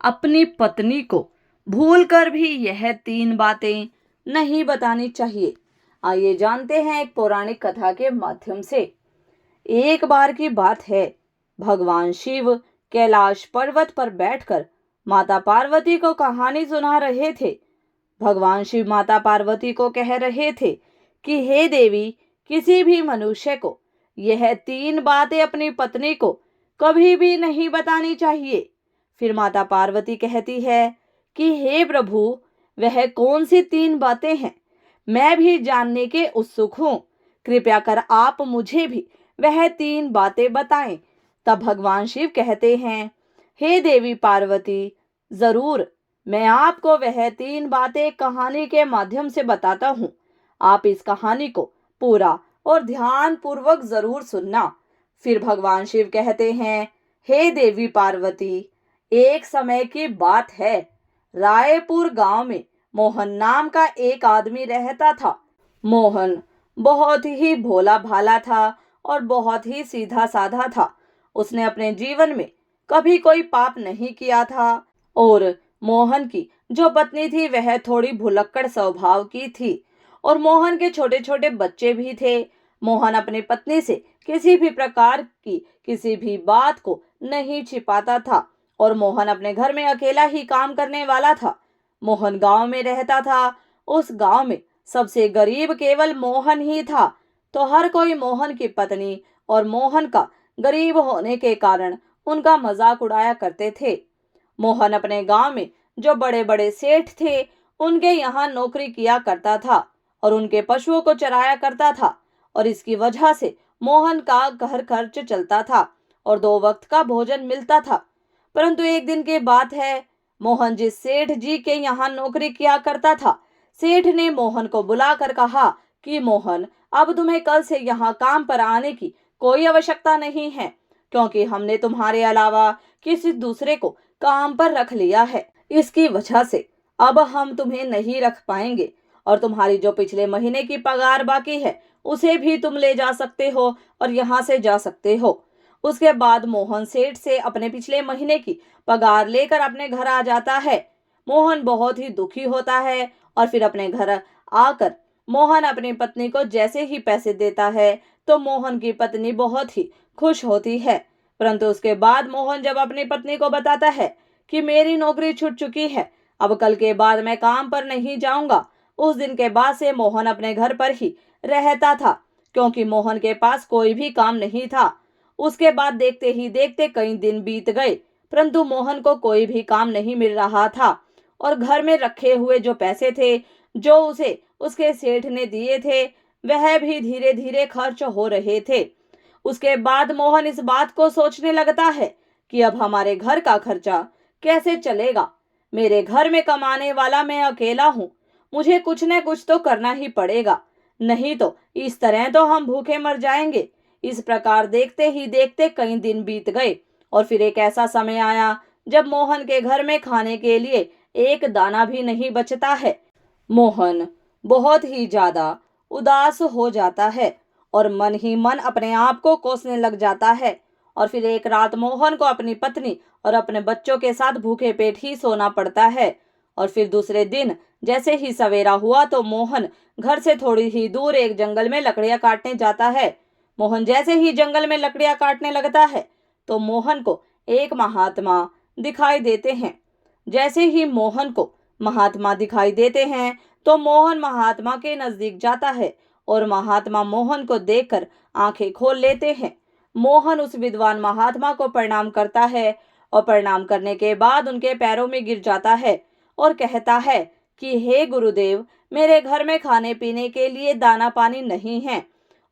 अपनी पत्नी को भूलकर भी यह तीन बातें नहीं बतानी चाहिए। आइए जानते हैं एक पौराणिक कथा के माध्यम से। एक बार की बात है, भगवान शिव कैलाश पर्वत पर बैठकर माता पार्वती को कहानी सुना रहे थे। भगवान शिव माता पार्वती को कह रहे थे कि हे देवी, किसी भी मनुष्य को यह तीन बातें अपनी पत्नी को कभी भी नहीं बतानी चाहिए। फिर माता पार्वती कहती है कि हे प्रभु, वह कौन सी तीन बातें हैं? मैं भी जानने के उत्सुक हूँ। कृपया कर आप मुझे भी वह तीन बातें बताएं। तब भगवान शिव कहते हैं, हे देवी पार्वती, जरूर मैं आपको वह तीन बातें कहानी के माध्यम से बताता हूँ। आप इस कहानी को पूरा और ध्यान पूर्वक जरूर सुनना। फिर भगवान शिव कहते हैं, हे देवी पार्वती, एक समय की बात है, रायपुर गांव में मोहन नाम का एक आदमी रहता था। मोहन बहुत ही भोला भाला था और बहुत ही सीधा साधा था। उसने अपने जीवन में कभी कोई पाप नहीं किया था और मोहन की जो पत्नी थी वह थोड़ी भुलक्कड़ स्वभाव की थी और मोहन के छोटे छोटे बच्चे भी थे। मोहन अपनी पत्नी से किसी भी प्रकार की किसी भी बात को नहीं छिपाता था और मोहन अपने घर में अकेला ही काम करने वाला था। मोहन गांव में रहता था। उस गांव में सबसे गरीब केवल मोहन ही था, तो हर कोई मोहन की पत्नी और मोहन का गरीब होने के कारण उनका मजाक उड़ाया करते थे। मोहन अपने गांव में जो बड़े बड़े सेठ थे उनके यहाँ नौकरी किया करता था और उनके पशुओं को चराया करता था और इसकी वजह से मोहन का घर खर्च चलता था और दो वक्त का भोजन मिलता था। परंतु एक दिन की बात है, मोहन जिस सेठ जी के यहाँ नौकरी किया करता था, सेठ ने मोहन को बुलाकर कहा कि मोहन, अब तुम्हें कल से यहाँ काम पर आने की कोई आवश्यकता नहीं है, क्योंकि हमने तुम्हारे अलावा किसी दूसरे को काम पर रख लिया है। इसकी वजह से अब हम तुम्हें नहीं रख पाएंगे और तुम्हारी जो पिछले महीने की पगार बाकी है उसे भी तुम ले जा सकते हो और यहाँ से जा सकते हो। उसके बाद मोहन सेठ से अपने पिछले महीने की पगार लेकर अपने घर आ जाता है। मोहन बहुत ही दुखी होता है और फिर अपने घर आकर मोहन अपनी पत्नी को जैसे ही पैसे देता है तो मोहन की पत्नी बहुत ही खुश होती है। परंतु उसके बाद मोहन जब अपनी पत्नी को बताता है कि मेरी नौकरी छूट चुकी है, अब कल के बाद मैं काम पर नहीं जाऊंगा, उस दिन के बाद से मोहन अपने घर पर ही रहता था, क्योंकि मोहन के पास कोई भी काम नहीं था। उसके बाद देखते ही देखते कई दिन बीत गए, परंतु मोहन को कोई भी काम नहीं मिल रहा था और घर में रखे हुए जो पैसे थे जो उसे उसके सेठ ने दिए थे वह भी धीरे धीरे खर्च हो रहे थे। उसके बाद मोहन इस बात को सोचने लगता है कि अब हमारे घर का खर्चा कैसे चलेगा। मेरे घर में कमाने वाला मैं अकेला हूँ, मुझे कुछ न कुछ तो करना ही पड़ेगा, नहीं तो इस तरह तो हम भूखे मर जाएंगे। इस प्रकार देखते ही देखते कई दिन बीत गए और फिर एक ऐसा समय आया जब मोहन के घर में खाने के लिए एक दाना भी नहीं बचता है। मोहन बहुत ही ज्यादा उदास हो जाता है और मन ही मन अपने आप को कोसने लग जाता है। और फिर एक रात मोहन को अपनी पत्नी और अपने बच्चों के साथ भूखे पेट ही सोना पड़ता है। और फिर दूसरे दिन जैसे ही सवेरा हुआ तो मोहन घर से थोड़ी ही दूर एक जंगल में लकड़ियां काटने जाता है। मोहन जैसे ही जंगल में लकड़ियां काटने लगता है तो मोहन को एक महात्मा दिखाई देते हैं। जैसे ही मोहन को महात्मा दिखाई देते हैं तो मोहन महात्मा के नजदीक जाता है और महात्मा मोहन को देखकर आंखें खोल लेते हैं। मोहन उस विद्वान महात्मा को प्रणाम करता है और प्रणाम करने के बाद उनके पैरों में गिर जाता है और कहता है कि हे गुरुदेव, मेरे घर में खाने पीने के लिए दाना पानी नहीं है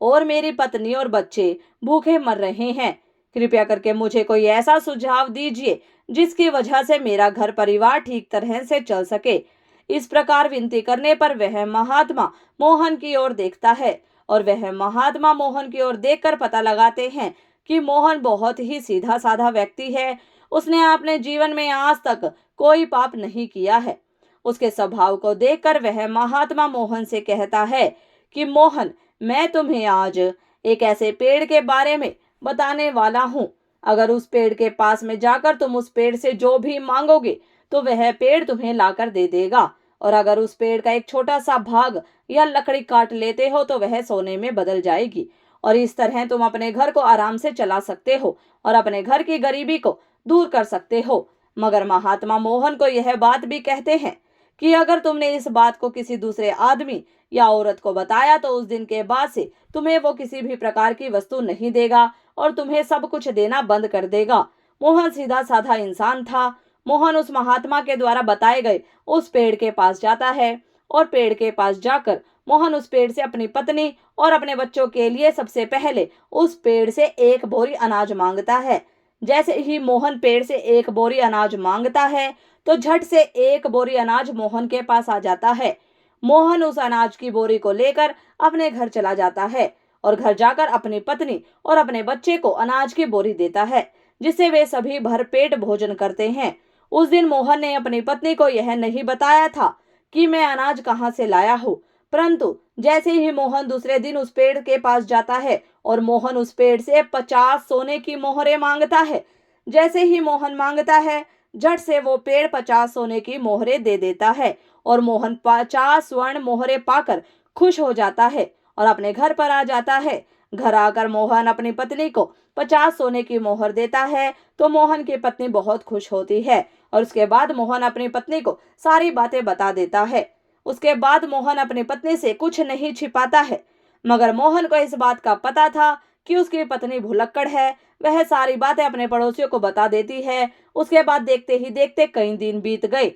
और मेरी पत्नी और बच्चे भूखे मर रहे हैं। कृपया करके मुझे कोई ऐसा सुझाव दीजिए जिसकी वजह से मेरा घर परिवार ठीक तरह से चल सके। इस प्रकार विनती करने पर वह महात्मा मोहन की ओर देखता है और वह महात्मा मोहन की ओर देखकर पता लगाते हैं कि मोहन बहुत ही सीधा साधा व्यक्ति है। उसने अपने जीवन में आज तक कोई पाप नहीं किया है। उसके स्वभाव को देखकर वह महात्मा मोहन से कहता है कि मोहन, मैं तुम्हें आज एक ऐसे पेड़ के बारे में बताने वाला हूँ। अगर उस पेड़ के पास में जाकर तुम उस पेड़ से जो भी मांगोगे तो वह पेड़ तुम्हें लाकर दे देगा, और अगर उस पेड़ का एक छोटा सा भाग या लकड़ी काट लेते हो तो वह सोने में बदल जाएगी। और इस तरह तुम अपने घर को आराम से चला सकते हो और अपने घर की गरीबी को दूर कर सकते हो। मगर महात्मा मोहन को यह बात भी कहते हैं कि अगर तुमने इस बात को किसी दूसरे आदमी या औरत को बताया तो उस दिन के बाद से तुम्हें वो किसी भी प्रकार की वस्तु नहीं देगा और तुम्हें सब कुछ देना बंद कर देगा। मोहन सीधा साधा इंसान था। मोहन उस महात्मा के द्वारा बताए गए उस पेड़ के पास जाता है और पेड़ के पास जाकर मोहन उस पेड़ से अपनी पत्नी और अपने बच्चों के लिए सबसे पहले उस पेड़ से एक बोरी अनाज मांगता है। जैसे ही मोहन पेड़ से एक बोरी अनाज मांगता है तो झट से एक बोरी अनाज मोहन के पास आ जाता है। मोहन उस अनाज की बोरी को लेकर अपने घर चला जाता है और घर जाकर अपनी पत्नी और अपने बच्चे को अनाज की बोरी देता है, जिससे वे सभी भरपेट भोजन करते हैं। उस दिन मोहन ने अपनी पत्नी को यह नहीं बताया था कि मैं अनाज कहाँ से लाया हूँ, परंतु जैसे ही मोहन दूसरे दिन उस पेड़ के पास जाता है और मोहन उस पेड़ से 50 सोने की मोहरें मांगता है, जैसे ही मोहन मांगता है झट से वो पेड़ 50 सोने की मोहरें दे देता है और मोहन 50 स्वर्ण मोहरें पाकर खुश हो जाता है और अपने घर पर आ जाता है। घर आकर मोहन अपनी पत्नी को 50 सोने की मोहर देता है तो मोहन की पत्नी बहुत खुश होती है और उसके बाद मोहन अपनी पत्नी को सारी बातें बता देता है। उसके बाद मोहन अपनी पत्नी से कुछ नहीं छिपाता है, मगर मोहन को इस बात का पता था कि उसकी पत्नी भुलक्कड़ है। वह सारी बातें अपने पड़ोसियों को बता देती है। उसके बाद देखते ही देखते कई दिन बीत गए।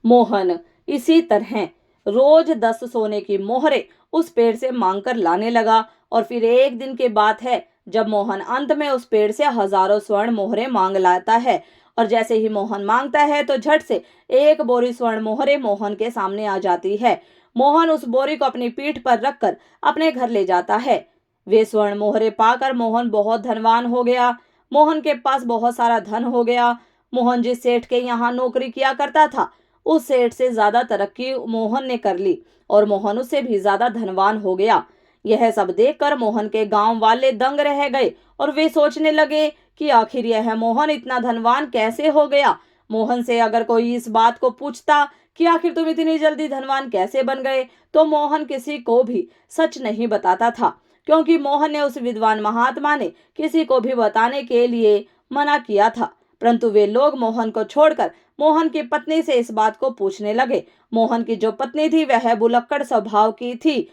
मोहन इसी तरह रोज 10 सोने की मोहरें उस पेड़ से मांगकर लाने लगा और फिर एक दिन की बात है जब मोहन अंत में उस पेड़ से हजारों स्वर्ण मोहरें मांग लाता है। और जैसे ही मोहन मांगता है तो झट से एक बोरी स्वर्ण मोहरें मोहन के सामने आ जाती है। मोहन उस बोरी को अपनी पीठ पर रखकर अपने घर ले जाता है। वे स्वर्ण मोहरें पाकर मोहन बहुत धनवान हो गया। मोहन के पास बहुत सारा धन हो गया। मोहन जिस सेठ के यहाँ नौकरी किया करता था उस सेठ से ज्यादा तरक्की मोहन ने कर ली और मोहन उससे भी ज्यादा धनवान हो गया। यह सब देखकर मोहन के गांव वाले दंग रह गए और वे सोचने लगे कि आखिर यह मोहन इतना धनवान कैसे हो गया। मोहन से अगर कोई इस बात को पूछता कि आखिर तुम इतनी जल्दी धनवान कैसे बन गए तो मोहन किसी को भी सच नहीं बताता था, क्योंकि मोहन ने उस विद्वान महात्मा ने किसी को भी बताने के लिए मना किया था। परंतु वे लोग मोहन को छोड़कर मोहन की पत्नी से इस बात को पूछने लगे। मोहन की जो पत्नी थी वह बुलक्कड़ स्वभाव की थी,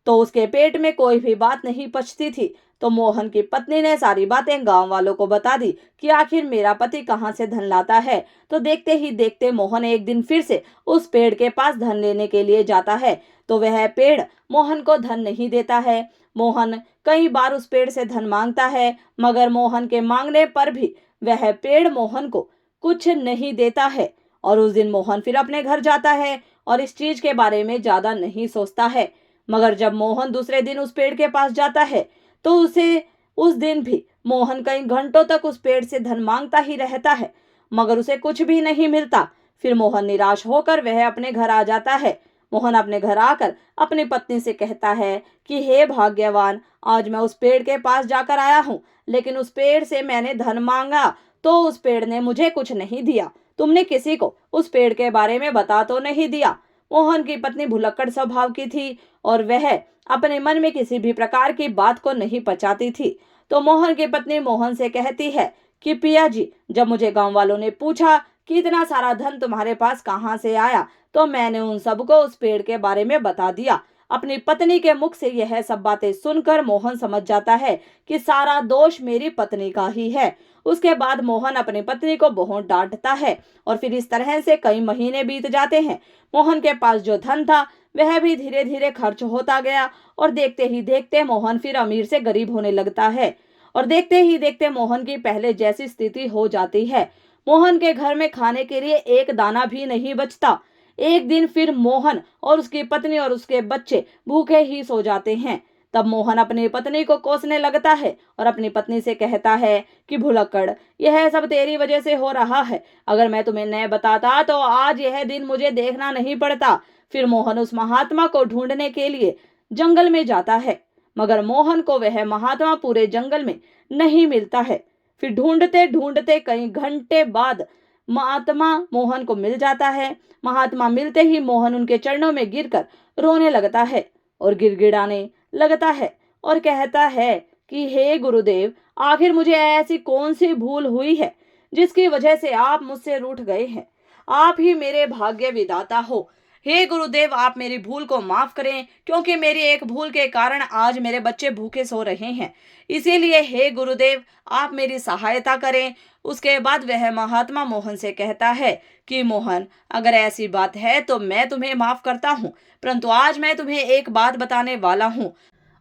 तो उसके पेट में कोई भी बात नहीं पचती थी। तो मोहन की पत्नी ने सारी बातें गांव वालों को बता दी कि आखिर मेरा पति कहाँ से धन लाता है। तो देखते ही देखते मोहन एक दिन फिर से उस पेड़ के पास धन लेने के लिए जाता है, तो वह पेड़ मोहन को धन नहीं देता है। मोहन कई बार उस पेड़ से धन मांगता है, मगर मोहन के मांगने पर भी वह पेड़ मोहन को कुछ नहीं देता है। और उस दिन मोहन फिर अपने घर जाता है और इस चीज के बारे में ज्यादा नहीं सोचता है। मगर जब मोहन दूसरे दिन उस पेड़ के पास जाता है तो उसे उस दिन भी मोहन कई घंटों तक उस पेड़ से धन मांगता ही रहता है, मगर उसे कुछ भी नहीं मिलता। फिर मोहन निराश होकर वह अपने घर आ जाता है। मोहन अपने घर आकर अपनी पत्नी से कहता है कि हे भाग्यवान, आज मैं उस पेड़ के पास जाकर आया हूँ, लेकिन उस पेड़ से मैंने धन मांगा तो उस पेड़ ने मुझे कुछ नहीं दिया। तुमने किसी को उस पेड़ के बारे में बता तो नहीं दिया। मोहन की पत्नी भुलक्कड़ स्वभाव की थी और वह अपने मन में किसी भी प्रकार की बात को नहीं पचाती थी। तो मोहन की पत्नी मोहन से कहती है कि पिया जी, जब मुझे गांव वालों ने पूछा कि इतना सारा धन तुम्हारे पास कहाँ से आया, तो मैंने उन सबको उस पेड़ के बारे में बता दिया। अपनी पत्नी के मुख से यह सब बातें सुनकर मोहन समझ जाता है कि सारा दोष मेरी पत्नी का ही है। उसके बाद मोहन अपनी पत्नी को बहुत डांटता है और फिर इस तरह से कई महीने बीत जाते हैं। मोहन के पास जो धन था वह भी धीरे धीरे खर्च होता गया और देखते ही देखते मोहन फिर अमीर से गरीब होने लगता है और देखते ही देखते मोहन की पहले जैसी स्थिति हो जाती है। मोहन के घर में खाने के लिए एक दाना भी नहीं बचता। एक दिन फिर मोहन और उसकी पत्नी और उसके बच्चे भूखे ही सो जाते हैं। तब मोहन अपनी पत्नी को कोसने लगता है और अपनी पत्नी से कहता है कि भुलक्कड़, यह सब तेरी वजह से हो रहा है। अगर मैं तुम्हें नहीं बताता तो आज यह दिन मुझे देखना नहीं पड़ता। फिर मोहन उस महात्मा को ढूंढने के लिए जंगल में जाता है, मगर मोहन को वह महात्मा पूरे जंगल में नहीं मिलता है। फिर ढूंढते ढूंढते कई घंटे बाद महात्मा मोहन को मिल जाता है। महात्मा मिलते ही मोहन उनके चरणों में गिरकर रोने लगता है और गिड़गिड़ाने लगता है और कहता है कि हे गुरुदेव, आखिर मुझे ऐसी कौन सी भूल हुई है जिसकी वजह से आप मुझसे रूठ गए हैं। आप ही मेरे भाग्य विधाता हो। हे गुरुदेव, आप मेरी भूल को माफ करें, क्योंकि मेरी एक भूल के कारण आज मेरे बच्चे भूखे सो रहे हैं। इसीलिए हे गुरुदेव, आप मेरी सहायता करें। उसके बाद वह महात्मा मोहन से कहता है कि मोहन, अगर ऐसी बात है तो मैं तुम्हें माफ करता हूँ, परंतु आज मैं तुम्हें एक बात बताने वाला हूँ।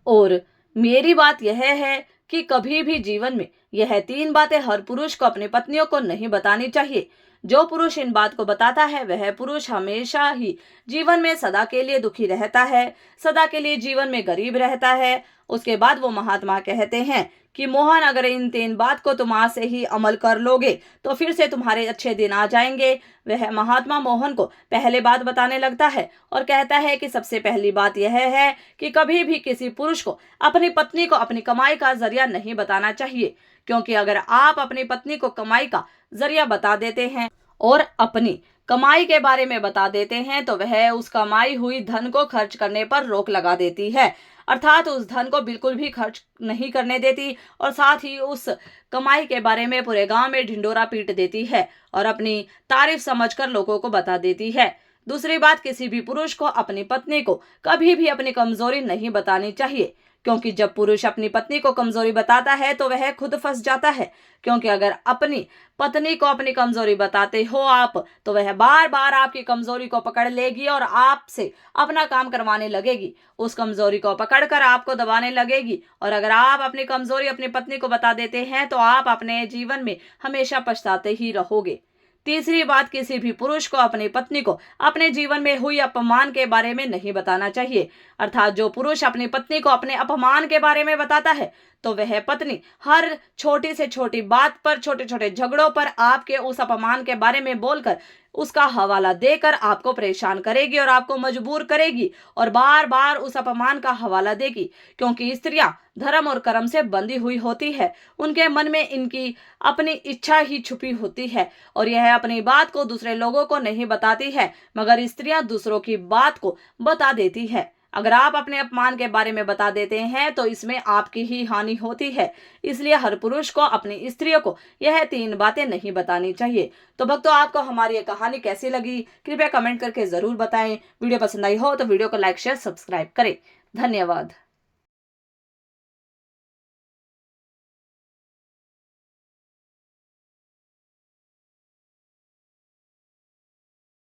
और मेरी बात यह है कि कभी भी जीवन में यह 3 बातें हर पुरुष को अपनी पत्नियों को नहीं बतानी चाहिए। जो पुरुष इन बात को बताता है वह पुरुष हमेशा ही जीवन में सदा के लिए दुखी रहता है, सदा के लिए जीवन में गरीब रहता है। उसके बाद वो महात्मा कहते हैं कि मोहन, अगर इन 3 बात को तुम आज से ही अमल कर लोगे तो फिर से तुम्हारे अच्छे दिन आ जाएंगे। वह महात्मा मोहन को पहले बात बताने लगता है और कहता है कि सबसे पहली बात यह है कि कभी भी किसी पुरुष को अपनी पत्नी को अपनी कमाई का जरिया नहीं बताना चाहिए, क्योंकि अगर आप अपनी पत्नी को कमाई का जरिया बता देते हैं और अपनी कमाई के बारे में बता देते हैं तो वह उस कमाई हुई धन को खर्च करने पर रोक लगा देती है, अर्थात उस धन को बिल्कुल भी खर्च नहीं करने देती और साथ ही उस कमाई के बारे में पूरे गांव में ढिंडोरा पीट देती है और अपनी तारीफ समझकर लोगों को बता देती है। दूसरी बात, किसी भी पुरुष को अपनी पत्नी को कभी भी अपनी कमजोरी नहीं बतानी चाहिए, क्योंकि जब पुरुष अपनी पत्नी को कमजोरी बताता है तो वह खुद फंस जाता है। क्योंकि अगर अपनी पत्नी को अपनी कमजोरी बताते हो आप, तो वह बार बार आपकी कमजोरी को पकड़ लेगी और आपसे अपना काम करवाने लगेगी, उस कमजोरी को पकड़कर आपको दबाने लगेगी। और अगर आप अपनी कमजोरी अपनी पत्नी को बता देते हैं तो आप अपने जीवन में हमेशा पछताते ही रहोगे। तीसरी बात, किसी भी पुरुष को अपनी पत्नी को अपने जीवन में हुई अपमान के बारे में नहीं बताना चाहिए, अर्थात जो पुरुष अपनी पत्नी को अपने अपमान के बारे में बताता है तो वह पत्नी हर छोटी से छोटी बात पर, छोटे छोटे झगड़ों पर आपके उस अपमान के बारे में बोलकर उसका हवाला देकर आपको परेशान करेगी और आपको मजबूर करेगी और बार बार उस अपमान का हवाला देगी। क्योंकि स्त्रियां धर्म और कर्म से बंधी हुई होती है, उनके मन में इनकी अपनी इच्छा ही छुपी होती है और यह अपनी बात को दूसरे लोगों को नहीं बताती है, मगर स्त्रियां दूसरों की बात को बता देती है। अगर आप अपने अपमान के बारे में बता देते हैं तो इसमें आपकी ही हानि होती है। इसलिए हर पुरुष को अपनी स्त्रियों को यह 3 बातें नहीं बतानी चाहिए। तो भक्तों, आपको हमारी ये कहानी कैसी लगी कृपया कमेंट करके जरूर बताएं। वीडियो पसंद आई हो तो वीडियो को लाइक शेयर सब्सक्राइब करें। धन्यवाद।